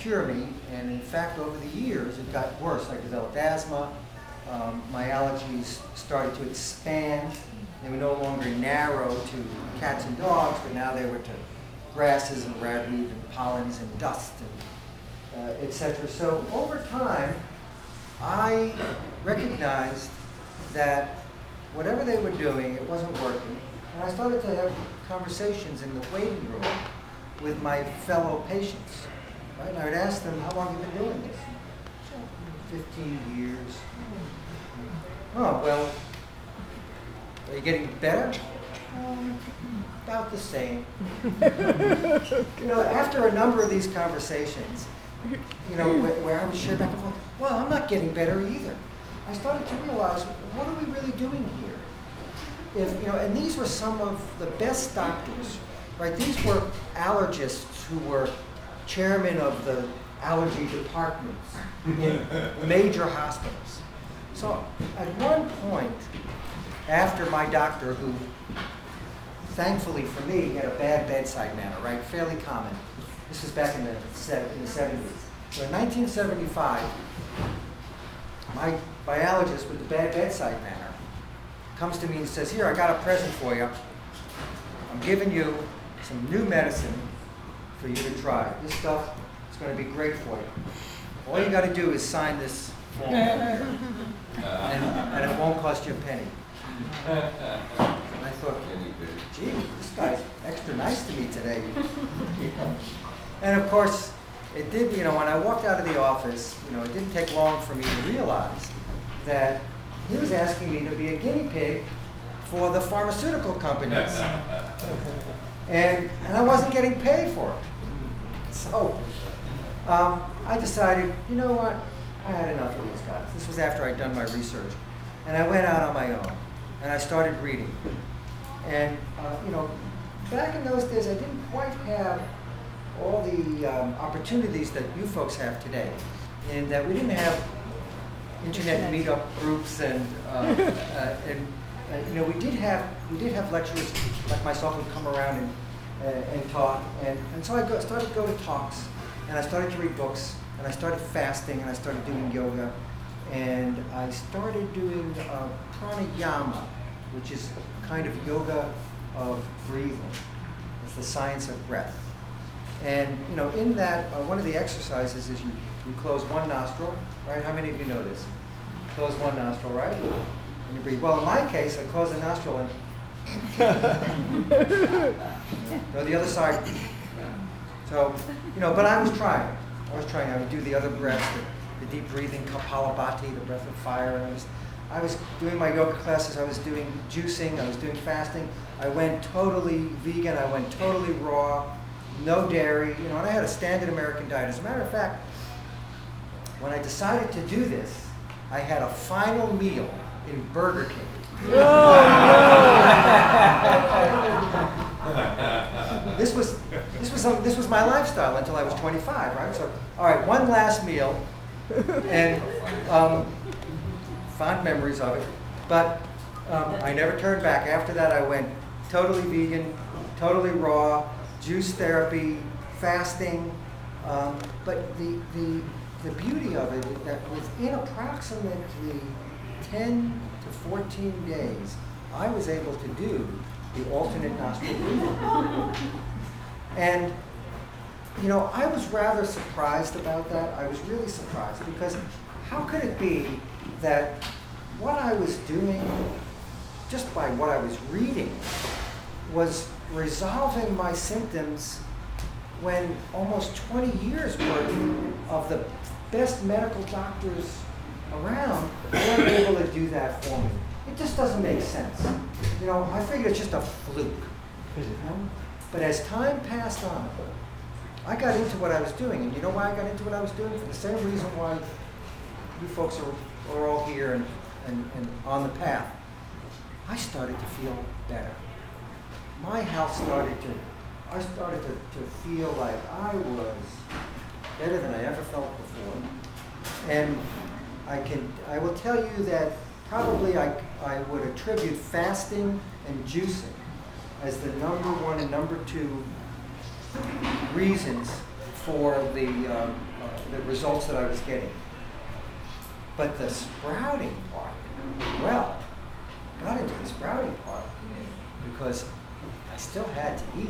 cure me, and in fact, over the years, it got worse. I developed asthma. My allergies started to expand. They were no longer narrow to cats and dogs, but now they were to grasses and ragweed and pollens and dust and etc. So over time, I recognized that whatever they were doing, it wasn't working. And I started to have conversations in the waiting room with my fellow patients. Right? And I would ask them, how long have you been doing this? 15 years. Oh, well, are you getting better? About the same. You know, after a number of these conversations, you know, where I would share back and forth, well, I'm not getting better either. I started to realize, what are we really doing here? If, you know, and these were some of the best doctors, right? These were allergists who were chairmen of the allergy departments in major hospitals. So at one point, after my doctor, who thankfully for me had a bad bedside manner, right? Fairly common. This was back in the 70s. So in 1975, my biologist with the bad bedside manner comes to me and says, here, I got a present for you. I'm giving you some new medicine for you to try. This stuff is going to be great for you. All you got to do is sign this form, and it won't cost you a penny. And I thought, gee, this guy's extra nice to me today. And of course, it did, you know, when I walked out of the office, you know, it didn't take long for me to realize that he was asking me to be a guinea pig for the pharmaceutical companies. And I wasn't getting paid for it. So I decided, you know what, I had enough of these guys. This was after I'd done my research. And I went out on my own, and I started reading. And, you know, back in those days, I didn't quite have all the opportunities that you folks have today, in that we didn't have internet meetup groups, and you know, we did have lecturers like myself who'd come around and talk, and so I started to go to talks, and I started to read books, and I started fasting, and I started doing yoga, and I started doing pranayama, which is kind of yoga of breathing. It's the science of breath. And you know, in that, one of the exercises is you close one nostril, right? How many of you know this? Close one nostril, right? And you breathe. Well, in my case, I close the nostril and go the other side. So, you know, but I was trying. I would do the other breaths, the deep breathing, Kapalabhati, the breath of fire. And I was doing my yoga classes. I was doing juicing. I was doing fasting. I went totally vegan. I went totally raw. No dairy, you know, and I had a standard American diet. As a matter of fact, when I decided to do this, I had a final meal in Burger King. This was my lifestyle until I was 25, right? So, all right, one last meal, and fond memories of it. But I never turned back. After that, I went totally vegan, totally raw. Juice therapy, fasting, but the beauty of it is that within approximately 10 to 14 days, I was able to do the alternate nostril breathing. And, you know, I was rather surprised about that. I was really surprised, because how could it be that what I was doing, just by what I was reading, was resolving my symptoms when almost 20 years worth of the best medical doctors around weren't able to do that for me. It just doesn't make sense. You know, I figured it's just a fluke. You know? But as time passed on, I got into what I was doing. And you know why I got into what I was doing? For the same reason why you folks are all here and on the path. I started to feel better. My health I started to feel like I was better than I ever felt before. And I will tell you that probably I would attribute fasting and juicing as the number one and number two reasons for the results that I was getting. But the sprouting part, well, got into the sprouting part because I still had to eat.